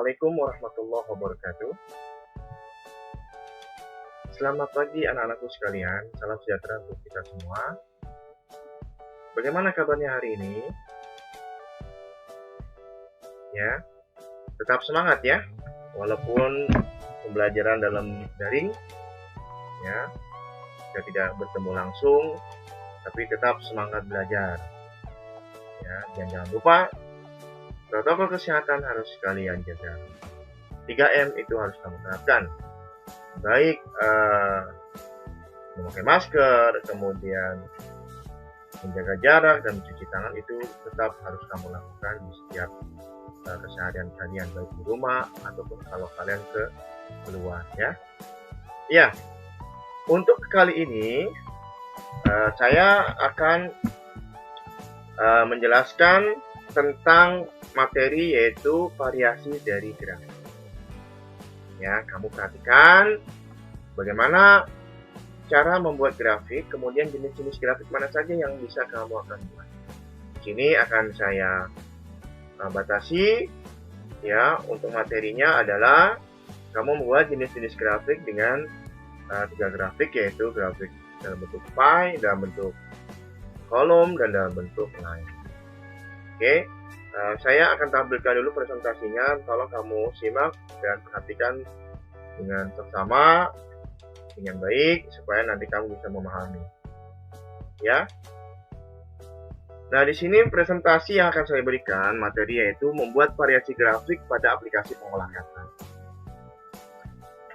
Assalamualaikum warahmatullahi wabarakatuh. Selamat pagi anak-anakku sekalian, salam sejahtera untuk kita semua. Bagaimana kabarnya hari ini? Ya, tetap semangat ya, walaupun pembelajaran dalam daring, ya, kita tidak bertemu langsung, tapi tetap semangat belajar. Ya, dan jangan lupa protokol kesehatan harus kalian jaga. 3M itu harus kamu terapkan. Baik memakai masker, kemudian menjaga jarak dan mencuci tangan itu tetap harus kamu lakukan di setiap keseharian kalian, baik di rumah ataupun kalau kalian keluar ya. Ya, untuk kali ini saya akan menjelaskan tentang materi yaitu variasi dari grafik. Ya, kamu perhatikan bagaimana cara membuat grafik, kemudian jenis-jenis grafik mana saja yang bisa kamu akan buat. Di sini akan saya batasi ya, untuk materinya adalah kamu membuat jenis-jenis grafik dengan 3 grafik, yaitu grafik dalam bentuk pie, dalam bentuk kolom, dan dalam bentuk line. Oke, saya akan tampilkan dulu presentasinya, tolong kamu simak dan perhatikan dengan seksama, dengan baik, supaya nanti kamu bisa memahami. Ya. Nah, di sini presentasi yang akan saya berikan materi yaitu membuat variasi grafik pada aplikasi pengolah kata.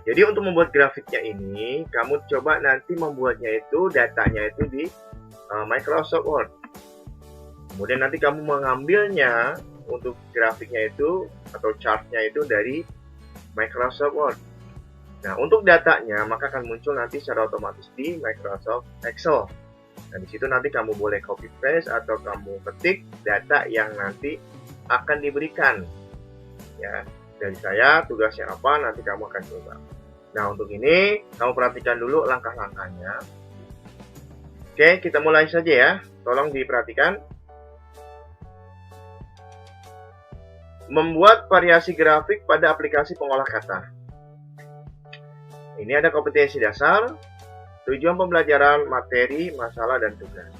Jadi untuk membuat grafiknya ini, kamu coba nanti membuatnya itu, datanya itu di Microsoft Word. Kemudian nanti kamu mengambilnya untuk grafiknya itu atau chartnya itu dari Microsoft Word. Nah, untuk datanya maka akan muncul nanti secara otomatis di Microsoft Excel. Nah, di situ nanti kamu boleh copy paste atau kamu ketik data yang nanti akan diberikan. Ya, dari saya tugasnya apa nanti kamu akan coba. Nah, untuk ini kamu perhatikan dulu langkah-langkahnya. Oke, kita mulai saja ya. Tolong diperhatikan. Membuat variasi grafik pada aplikasi pengolah kata. Ini ada kompetensi dasar, tujuan pembelajaran, materi, masalah, dan tugas.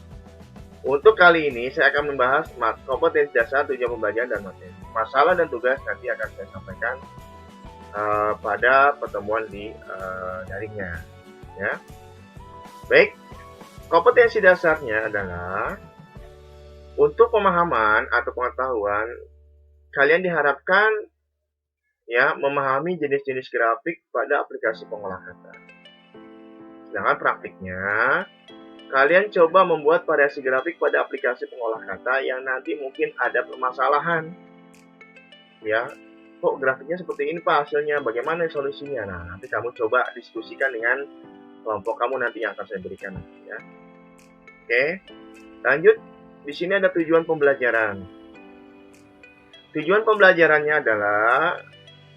Untuk kali ini saya akan membahas kompetensi dasar, tujuan pembelajaran, dan materi. Masalah dan tugas nanti akan saya sampaikan pada pertemuan di daringnya. Ya. Baik, kompetensi dasarnya adalah untuk pemahaman atau pengetahuan. Kalian diharapkan ya memahami jenis-jenis grafik pada aplikasi pengolah kata. Sedangkan praktiknya, kalian coba membuat variasi grafik pada aplikasi pengolah kata yang nanti mungkin ada permasalahan. Ya, kok grafiknya seperti ini Pak hasilnya, bagaimana solusinya? Nah, nanti kamu coba diskusikan dengan kelompok kamu nanti yang akan saya berikan. Ya. Oke, lanjut. Di sini ada tujuan pembelajaran. Tujuan pembelajarannya adalah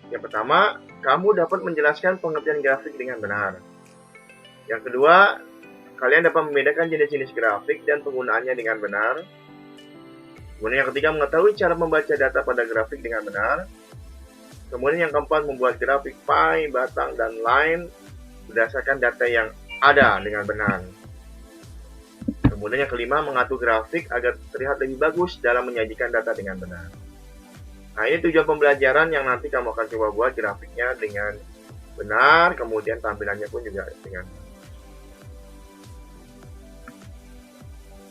yang pertama, kamu dapat menjelaskan pengertian grafik dengan benar. Yang kedua, kalian dapat membedakan jenis-jenis grafik dan penggunaannya dengan benar. Kemudian yang ketiga, mengetahui cara membaca data pada grafik dengan benar. Kemudian yang keempat, membuat grafik pie, batang, dan line berdasarkan data yang ada dengan benar. Kemudian yang kelima, mengatur grafik agar terlihat lebih bagus dalam menyajikan data dengan benar. Nah, ini tujuan pembelajaran yang nanti kamu akan coba buat grafiknya dengan benar, kemudian tampilannya pun juga dengan benar.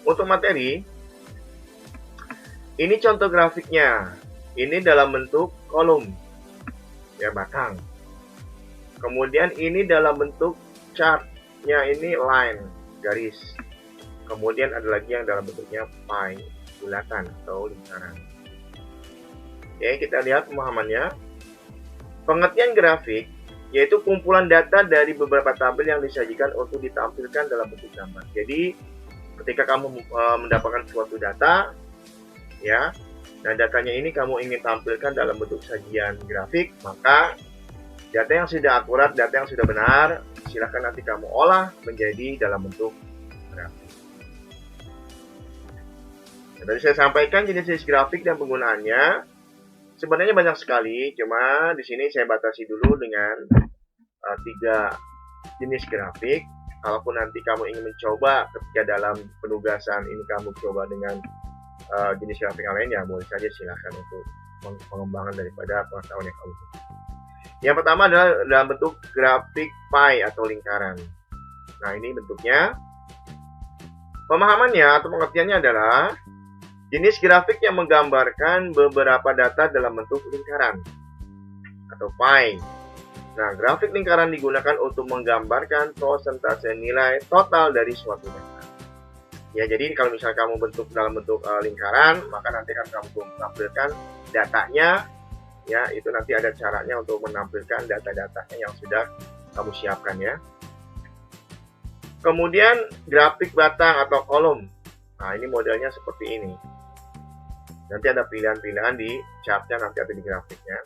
Untuk materi, ini contoh grafiknya. Ini dalam bentuk kolom, ya batang. Kemudian ini dalam bentuk chartnya, ini line, garis. Kemudian ada lagi yang dalam bentuknya pie, bulatan atau lingkaran. Oke, kita lihat pemahamannya. Pengertian grafik yaitu kumpulan data dari beberapa tabel yang disajikan untuk ditampilkan dalam bentuk gambar. Jadi, ketika kamu mendapatkan suatu data, ya, dan datanya ini kamu ingin tampilkan dalam bentuk sajian grafik, maka data yang sudah akurat, data yang sudah benar, silakan nanti kamu olah menjadi dalam bentuk grafik. Nah, tadi saya sampaikan jenis-jenis grafik dan penggunaannya. Sebenarnya banyak sekali, cuma di sini saya batasi dulu dengan 3 jenis grafik. Kalaupun nanti kamu ingin mencoba ketika dalam penugasan ini kamu coba dengan jenis grafik yang lain, ya boleh saja, silahkan untuk pengembangan daripada pengetahuan yang kamu punya. Yang pertama adalah dalam bentuk grafik pie atau lingkaran. Nah, ini bentuknya. Pemahamannya atau pengertiannya adalah jenis grafik yang menggambarkan beberapa data dalam bentuk lingkaran atau pie. Nah, grafik lingkaran digunakan untuk menggambarkan persentase nilai total dari suatu data. Ya, jadi kalau misalnya kamu bentuk dalam bentuk lingkaran, maka nanti akan kamu menampilkan datanya. Ya, itu nanti ada caranya untuk menampilkan data-datanya yang sudah kamu siapkan ya. Kemudian grafik batang atau kolom. Nah, ini modelnya seperti ini. Nanti ada pilihan-pilihan di chartnya nanti atau di grafiknya.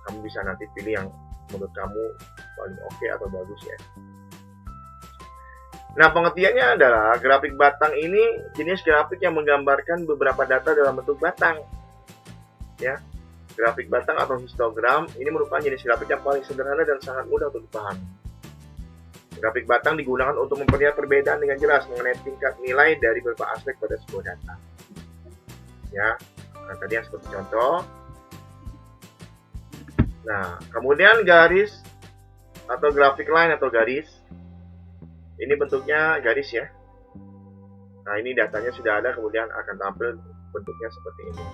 Kamu bisa nanti pilih yang menurut kamu paling oke atau bagus ya. Nah, pengertiannya adalah grafik batang ini jenis grafik yang menggambarkan beberapa data dalam bentuk batang. Ya. Grafik batang atau histogram ini merupakan jenis grafik yang paling sederhana dan sangat mudah untuk dipahami. Grafik batang digunakan untuk memperlihat perbedaan dengan jelas mengenai tingkat nilai dari beberapa aspek pada sebuah data. Ya, nah, tadi yang seperti contoh. Nah, kemudian garis atau grafik line atau garis. Ini bentuknya garis ya. Nah, ini datanya sudah ada, kemudian akan tampil bentuknya seperti ini.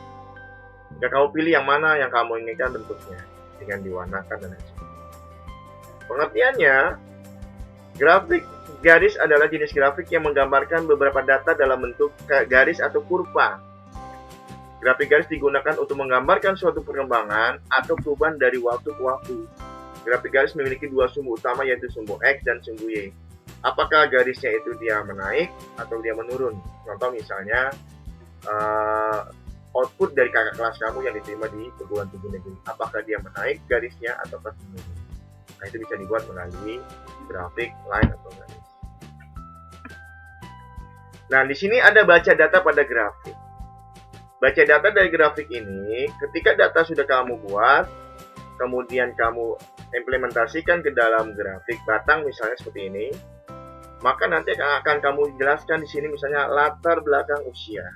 Jika kamu pilih yang mana yang kamu inginkan bentuknya dengan diwarnakan dan lain sebagainya. Pengertiannya, grafik garis adalah jenis grafik yang menggambarkan beberapa data dalam bentuk garis atau kurva. Grafik garis digunakan untuk menggambarkan suatu perkembangan atau perubahan dari waktu ke waktu. Grafik garis memiliki dua sumbu utama, yaitu sumbu X dan sumbu Y. Apakah garisnya itu dia menaik atau dia menurun? Contoh misalnya output dari kakak kelas kamu yang diterima di perguruan tinggi negeri. Apakah dia menaik garisnya atau menurun? Nah, itu bisa dibuat melalui grafik line atau garis. Nah, di sini ada baca data pada grafik. Baca data dari grafik ini, ketika data sudah kamu buat, kemudian kamu implementasikan ke dalam grafik batang misalnya seperti ini, maka nanti akan kamu jelaskan di sini misalnya latar belakang usia.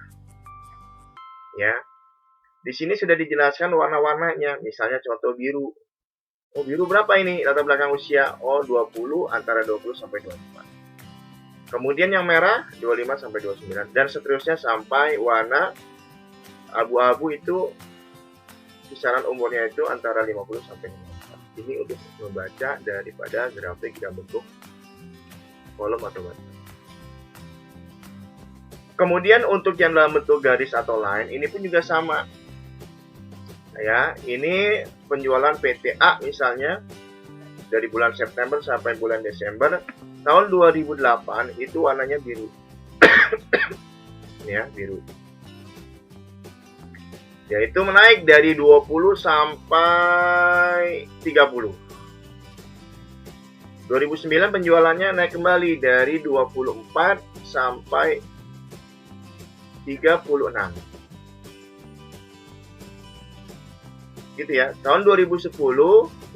Ya. Di sini sudah dijelaskan warna-warnanya, misalnya contoh biru. Oh, biru berapa ini latar belakang usia? Oh, 20, antara 20 sampai 24. Kemudian yang merah 25 sampai 29 dan seterusnya sampai warna abu-abu itu kisaran umurnya itu antara 50 sampai 54. Ini untuk membaca daripada grafik dalam bentuk kolom atau batang. Kemudian untuk yang dalam bentuk garis atau line ini pun juga sama. Ya, ini penjualan PTA misalnya dari bulan September sampai bulan Desember tahun 2008 itu warnanya biru. Ya, biru. Yaitu menaik dari 20 sampai 30. 2009 penjualannya naik kembali dari 24 sampai 36. Gitu ya. Tahun 2010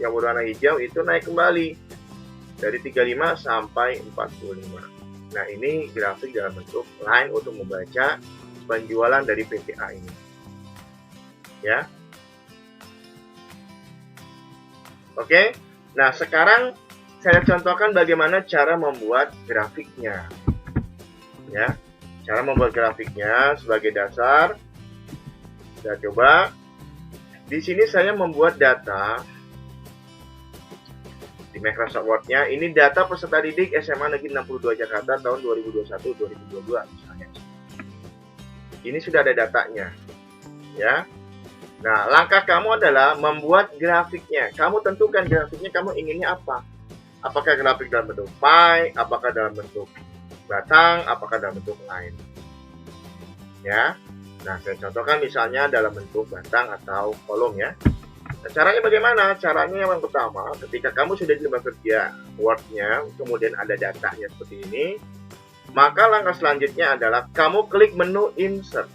yang berwarna hijau itu naik kembali dari 35 sampai 45. Nah, ini grafik dalam bentuk line untuk membaca penjualan dari PTA ini. Ya. Oke. Nah, sekarang saya contohkan bagaimana cara membuat grafiknya. Ya. Cara membuat grafiknya sebagai dasar. Saya coba. Di sini saya membuat data di Microsoft Word-nya. Ini data peserta didik SMA Negeri 62 Jakarta tahun 2021-2022 misalnya. Ini sudah ada datanya. Ya. Nah, langkah kamu adalah membuat grafiknya. Kamu tentukan grafiknya kamu inginnya apa. Apakah grafik dalam bentuk pie, apakah dalam bentuk batang, apakah dalam bentuk line. Ya. Nah, saya contohkan misalnya dalam bentuk batang atau kolom ya. Nah, caranya bagaimana? Caranya yang pertama, ketika kamu sudah di lembar kerja Word-nya, kemudian ada datanya seperti ini, maka langkah selanjutnya adalah kamu klik menu Insert.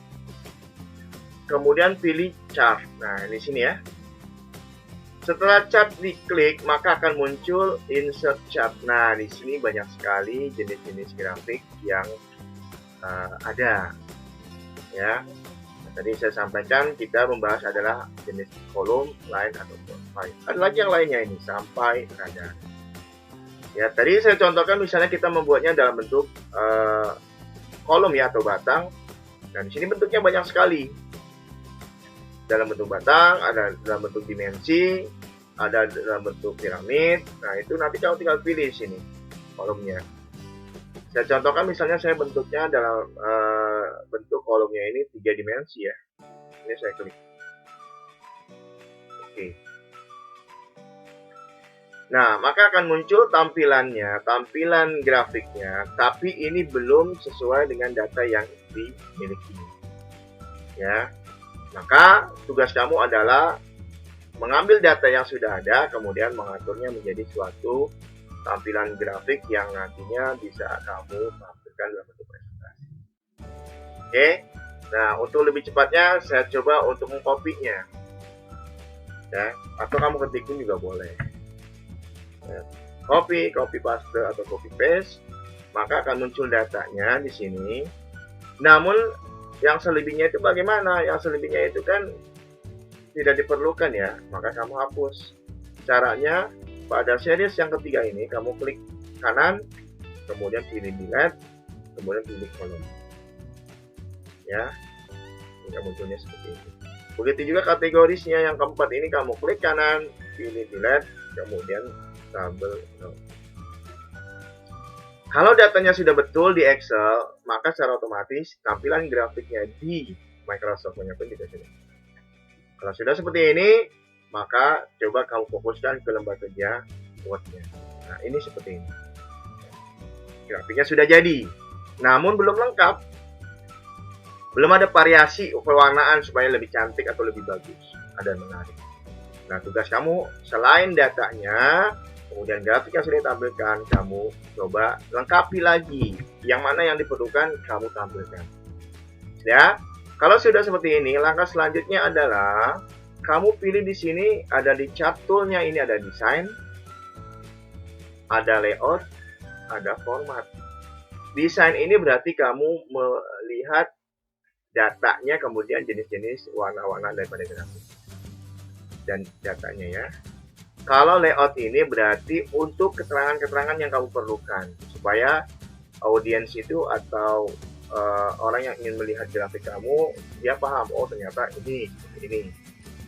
Kemudian pilih chart. Nah, di sini ya. Setelah chart diklik, maka akan muncul insert chart. Nah, di sini banyak sekali jenis-jenis grafik yang ada, ya. Nah, tadi saya sampaikan kita membahas adalah jenis kolom, line ataupun file. Ada lagi yang lainnya ini, sampai radar. Ya, tadi saya contohkan misalnya kita membuatnya dalam bentuk kolom ya atau batang. Nah, di sini bentuknya banyak sekali. Dalam bentuk batang, ada dalam bentuk dimensi, ada dalam bentuk piramid. Nah, itu nanti kamu tinggal pilih sini kolomnya. Saya contohkan misalnya saya bentuknya dalam bentuk kolomnya ini 3 dimensi ya. Ini saya klik. Oke. Nah, maka akan muncul tampilannya, tampilan grafiknya, tapi ini belum sesuai dengan data yang dimiliki. Ya. Maka tugas kamu adalah mengambil data yang sudah ada, kemudian mengaturnya menjadi suatu tampilan grafik yang nantinya bisa kamu tampilkan dalam bentuk presentasi. Oke, nah untuk lebih cepatnya saya coba untuk mengkopinya, ya, atau kamu ketik pun juga boleh. Ya. Copy paste atau copy paste, maka akan muncul datanya di sini. Namun yang selebihnya itu bagaimana? Yang selebihnya itu kan tidak diperlukan ya, maka kamu hapus. Caranya pada series yang ketiga ini kamu klik kanan, kemudian pilih delete, kemudian pilih kolom. Ya, ini munculnya seperti ini. Begitu juga kategorisnya yang keempat ini kamu klik kanan, pilih delete, kemudian tabel no. Kalau datanya sudah betul di Excel, maka secara otomatis tampilan grafiknya di Microsoft pun juga sudah. Kalau sudah seperti ini, maka coba kamu fokuskan ke lembar kerja Word-nya. Nah, ini seperti ini. Grafiknya sudah jadi, namun belum lengkap. Belum ada variasi pewarnaan supaya lebih cantik atau lebih bagus, ada menarik. Nah, tugas kamu selain datanya, kemudian grafik yang sudah ditampilkan, kamu coba lengkapi lagi. Yang mana yang diperlukan, kamu tampilkan. Ya, kalau sudah seperti ini, langkah selanjutnya adalah kamu pilih di sini, ada di chart tool-nya ini ada desain, ada layout, ada format. Desain ini berarti kamu melihat datanya, kemudian jenis-jenis warna-warna daripada grafik dan datanya ya. Kalau layout ini berarti untuk keterangan-keterangan yang kamu perlukan supaya audiens itu atau orang yang ingin melihat grafik kamu dia paham, oh ternyata ini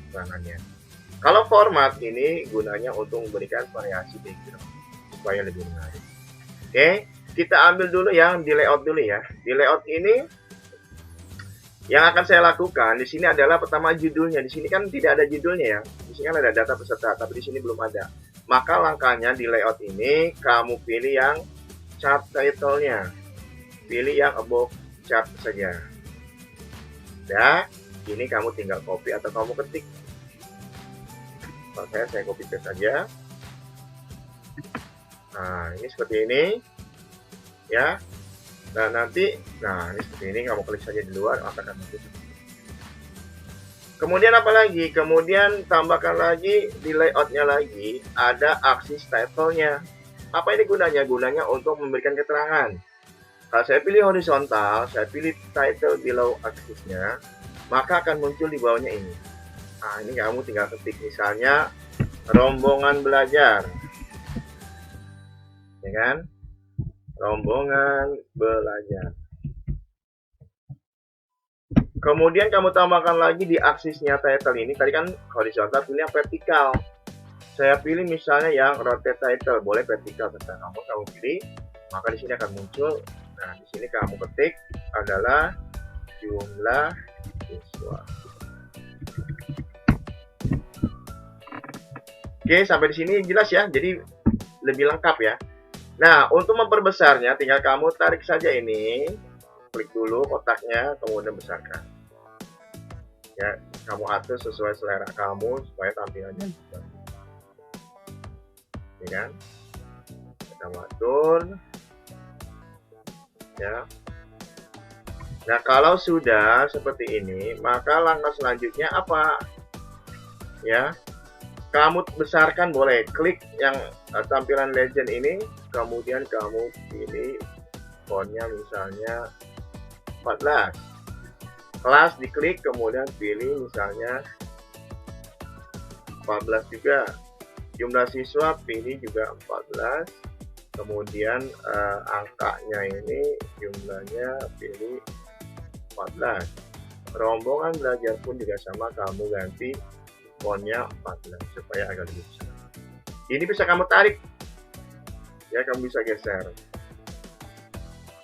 keterangannya. Kalau format ini gunanya untuk memberikan variasi background supaya lebih menarik. Oke, kita ambil dulu yang di layout dulu ya. Di layout ini yang akan saya lakukan di sini adalah pertama judulnya. Di sini kan tidak ada judulnya ya. Di sini kan ada data peserta, tapi di sini belum ada. Maka langkahnya di layout ini kamu pilih yang chart title-nya. Pilih yang above chart saja. Ya, ini kamu tinggal copy atau kamu ketik. Kalau saya copy paste saja. Nah, ini seperti ini. Ya. Nah, nanti, ini seperti ini, kamu klik saja di luar, akan muncul. Kemudian apa lagi? Kemudian tambahkan lagi di layoutnya lagi, ada aksis title-nya. Apa ini gunanya? Gunanya untuk memberikan keterangan. Kalau saya pilih horizontal, saya pilih title below aksisnya, maka akan muncul di bawahnya ini. Nah, ini kamu tinggal ketik, misalnya, rombongan belajar. Ya kan? Rombongan belajar. Kemudian kamu tambahkan lagi di aksisnya title ini. Tadi kan horizontal, pilih yang vertikal. Saya pilih misalnya yang rotate title, boleh vertikal terserah kamu pilih. Maka di sini akan muncul. Nah, di sini kamu ketik adalah jumlah siswa. Oke, sampai di sini jelas ya. Jadi lebih lengkap ya. Nah, untuk memperbesarnya, tinggal kamu tarik saja ini, klik dulu kotaknya, kemudian besarkan. Ya, kamu atur sesuai selera kamu supaya tampilannya bagus. Ya kan? Kamu atur, ya. Nah, kalau sudah seperti ini, maka langkah selanjutnya apa? Ya, kamu besarkan, boleh klik yang tampilan legend ini, kemudian kamu pilih fontnya misalnya 14. Kelas diklik, kemudian pilih misalnya 14 juga. Jumlah siswa pilih juga 14. Kemudian angkanya ini jumlahnya pilih 14. Rombongan belajar pun juga sama, kamu ganti fontnya 14 supaya agak lebih besar. Ini bisa kamu tarik, ya, kamu bisa geser.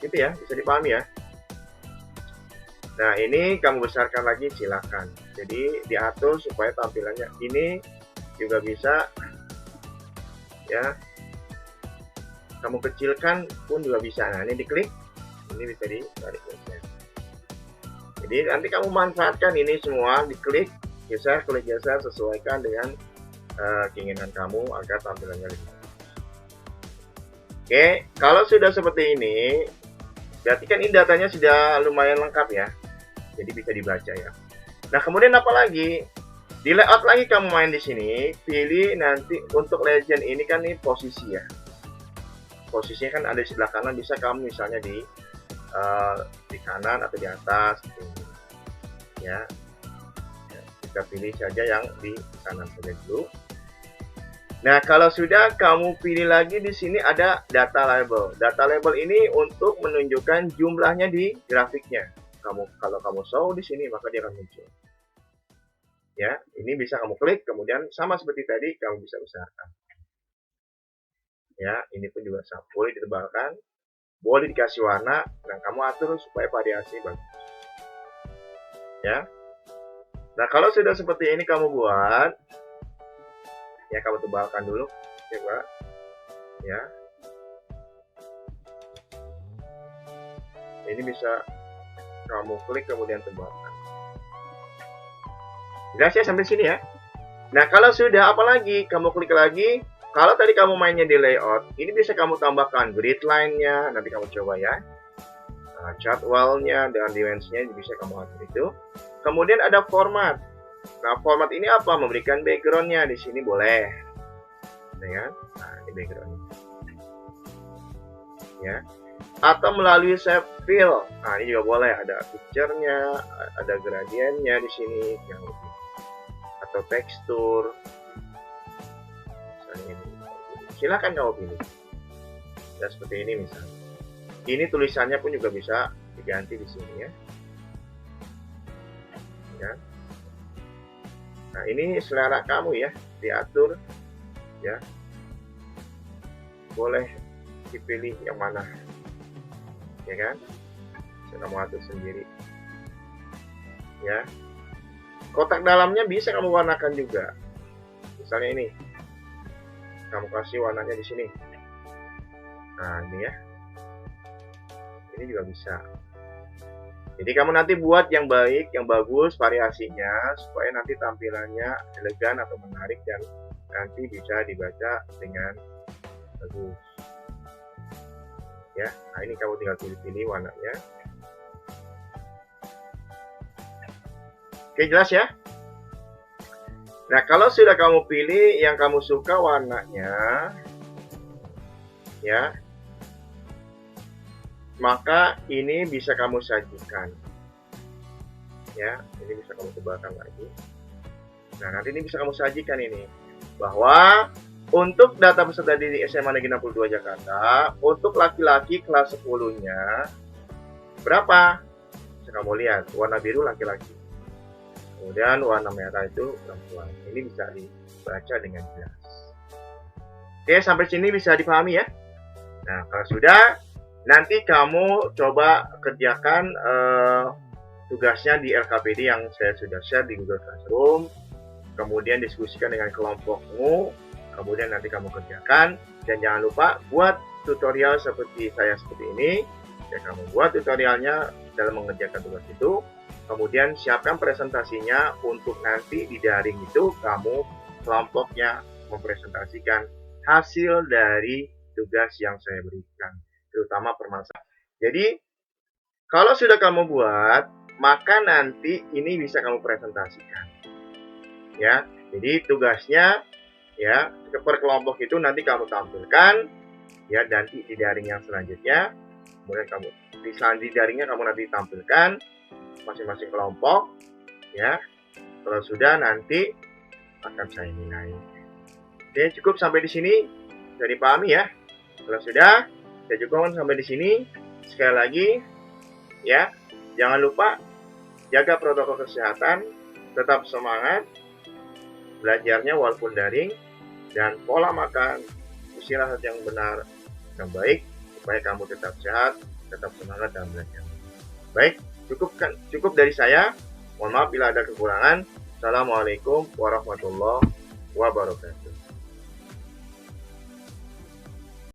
Gitu ya, bisa dipahami ya. Nah, ini kamu besarkan lagi, silakan. Jadi diatur supaya tampilannya ini juga bisa, ya. Kamu kecilkan pun juga bisa. Nah, ini diklik, ini bisa ditarik geser. Jadi nanti kamu manfaatkan ini semua, diklik, geser, klik geser, sesuaikan dengan keinginan kamu agar tampilannya lebih bagus. Oke, kalau sudah seperti ini, berarti kan ini datanya sudah lumayan lengkap ya. Jadi bisa dibaca ya. Nah, kemudian apa lagi? Di layout lagi kamu main di sini, pilih nanti untuk legend ini kan ini posisi ya. Posisinya kan ada di sebelah kanan, bisa kamu misalnya di kanan atau di atas gitu. Ya. Kita pilih saja yang di kanan saja dulu. Nah, kalau sudah kamu pilih lagi di sini ada data label. Data label ini untuk menunjukkan jumlahnya di grafiknya. Kalau kamu show di sini maka dia akan muncul. Ya, ini bisa kamu klik, kemudian sama seperti tadi kamu bisa besarkan. Ya, ini pun juga boleh ditebalkan, boleh dikasih warna, dan kamu atur supaya variasi bagus. Ya. Nah, kalau sudah seperti ini kamu buat, ya kamu tebalkan dulu, coba. Ya. Ini bisa kamu klik kemudian tebalkan. Jelas ya sampai sini ya. Nah, kalau sudah apalagi kamu klik lagi. Kalau tadi kamu mainnya di layout, ini bisa kamu tambahkan grid line-nya. Nanti kamu coba ya. Nah, jadwalnya dan dimensinya bisa kamu atur itu. Kemudian ada format. Nah, format ini apa? Memberikan background-nya di sini boleh. Ya, nah, ini background-nya. Ya. Atau melalui save fill. Nah, ini juga boleh, ada picture-nya, ada gradiennya di sini yang lebih, atau tekstur. Misalnya ini. Silakan kamu pilih. Ya, seperti ini misalnya. Ini tulisannya pun juga bisa diganti di sini ya. Ya. Nah, ini selera kamu ya, diatur ya. Boleh dipilih yang mana. Ya kan? Bisa kamu atur sendiri. Ya. Kotak dalamnya bisa kamu warnakan juga. Misalnya ini. Kamu kasih warnanya di sini. Nah, ini ya. Ini juga bisa. Jadi kamu nanti buat yang baik, yang bagus variasinya supaya nanti tampilannya elegan atau menarik dan nanti bisa dibaca dengan bagus. Ya, nah ini kamu tinggal pilih-pilih warnanya. Oke, jelas ya? Nah, kalau sudah kamu pilih yang kamu suka warnanya, ya, maka ini bisa kamu sajikan. Ya, ini bisa kamu tebalkan lagi. Nah, nanti ini bisa kamu sajikan ini. Bahwa untuk data peserta didik SMA Negeri 62 Jakarta, untuk laki-laki kelas 10-nya, berapa? Bisa kamu lihat, warna biru laki-laki. Kemudian warna merah itu perempuan. Ini bisa dibaca dengan jelas. Oke, sampai sini bisa dipahami ya? Nah, kalau sudah, nanti kamu coba kerjakan tugasnya di LKPD yang saya sudah share di Google Classroom. Kemudian diskusikan dengan kelompokmu. Kemudian nanti kamu kerjakan. Dan jangan lupa buat tutorial seperti saya seperti ini. Ya, kamu buat tutorialnya dalam mengerjakan tugas itu. Kemudian siapkan presentasinya untuk nanti di daring itu kamu kelompoknya mempresentasikan hasil dari tugas yang saya berikan, terutama permasalahan. Jadi Kalau sudah kamu buat, maka nanti ini bisa kamu presentasikan. Ya, jadi tugasnya ya per kelompok itu nanti kamu tampilkan ya, dan di daring yang selanjutnya kemudian kamu di daringnya kamu nanti tampilkan masing-masing kelompok ya. Kalau sudah nanti akan saya nilai. Oke, cukup sampai di sini. Sudah dipahami ya? Kalau sudah, saya cukupkan sampai di sini. Sekali lagi ya, jangan lupa jaga protokol kesehatan, tetap semangat belajarnya walaupun daring, dan pola makan, istirahat yang benar dan baik supaya kamu tetap sehat, tetap semangat dalam belajar. Baik, cukup dari saya. Mohon maaf bila ada kekurangan. Assalamualaikum warahmatullahi wabarakatuh.